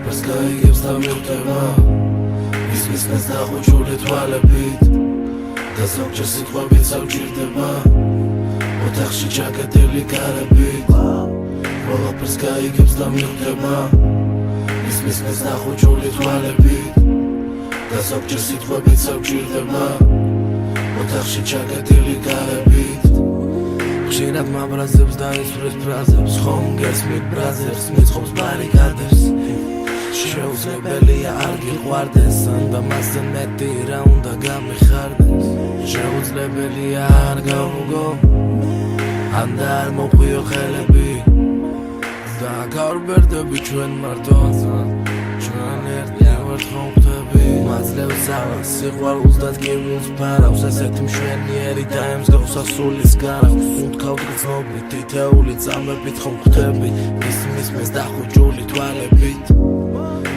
ყველაფერს გაიგებს და მივხვდება ისმის დახუჭული თვალებით და ზოგჯერ სიტყვებით საჭირდება ოთახში ჩაკეტილი კარებით ყველაფერს გაიგებს და მივხვდება ისმის დახუჭული თვალებით და ზოგჯერ სიტყვებით საჭირდება ოთახში ჩაკეტილი კარებით ხშირად მაბრაზებს და ისვრის ფრაზებს ხომ გესმით ბრაზებს მიწყობს ბარიკადებს შეუძლებელია არ გიყვარდეს და მასზე მეტი რა უნდა გამიხარდეს შეუძლებელია არ გავუგო ან და არ მოვყიო ხელები და გავბერდები ჩვენ მარტოაც ჩვენ ერთი ვართ ხომ ხვდები მაძლევს ზავას სიყვარულს და ტკივილს ფარავს ესეთი მშვენიერი და ემსგავს ასულის გარავს უთქავთ გრძნობით თითეული წამებით ხომ ხვდები ისმის დახუჭული თვალებით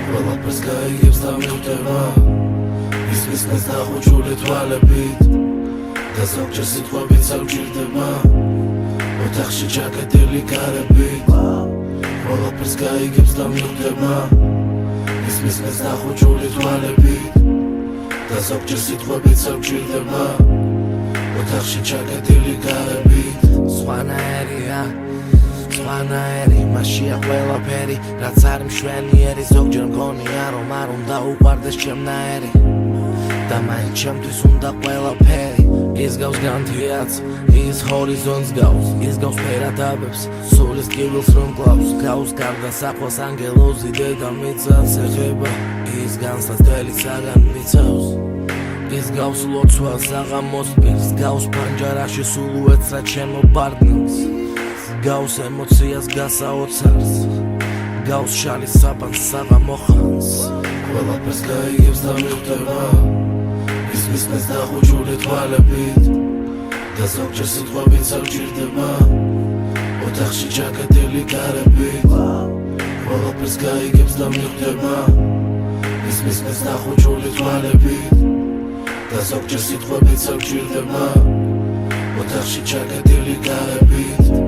ყველაფერს გაიგებს და მივხვდება ისმის დახუჭული თვალებით და ზოგჯერ სიტყვებით საჭირდება ოთახში ჩაკეტილი კარებით ყველაფერს გაიგებს და მივხვდება ისმის დახუჭული თვალებით და ზოგჯერ სიტყვებით საჭირდება ოთახში ჩაკეტილი კარებით სხვანაირია სხვანაირი მასშია ყველაფერი რაც არ მშვენიერი ზოგჯერ მგონია რომ არ უნდა უყვარდეს ჩემნაირი და მაინც ჩემთვის უნდა ყველაფერი ის გავს განთიაც ის ჰორიზონტს გავს ის გავს ფერადაბებს სულის ტკივილს რომ კლავს გავს გარდა საყვას ანგელოზი დედამიწას ეხება ის განსაცდელი საგან მიცავს ის გავს ლოცვას აღამოს პირს გავს პანჯარაში სულუეთს რაც შემობარდნილს გავს ემოციას გასაოცარს გავს შალის საბანს საღამოხანს ყველაფერს გაიგებს და მივხვდება ისმის დახუჭული თვალებით და ზოგჯერ სიტყვებით საჭირდება ოთახში ჩაკეტილი კარებით ყველაფერს გაიგებს და მივხვდება ისმის დახუჭული თვალებით და ზოგჯერ სიტყვებით საჭირდება ოთახში ჩაკეტილი კარებით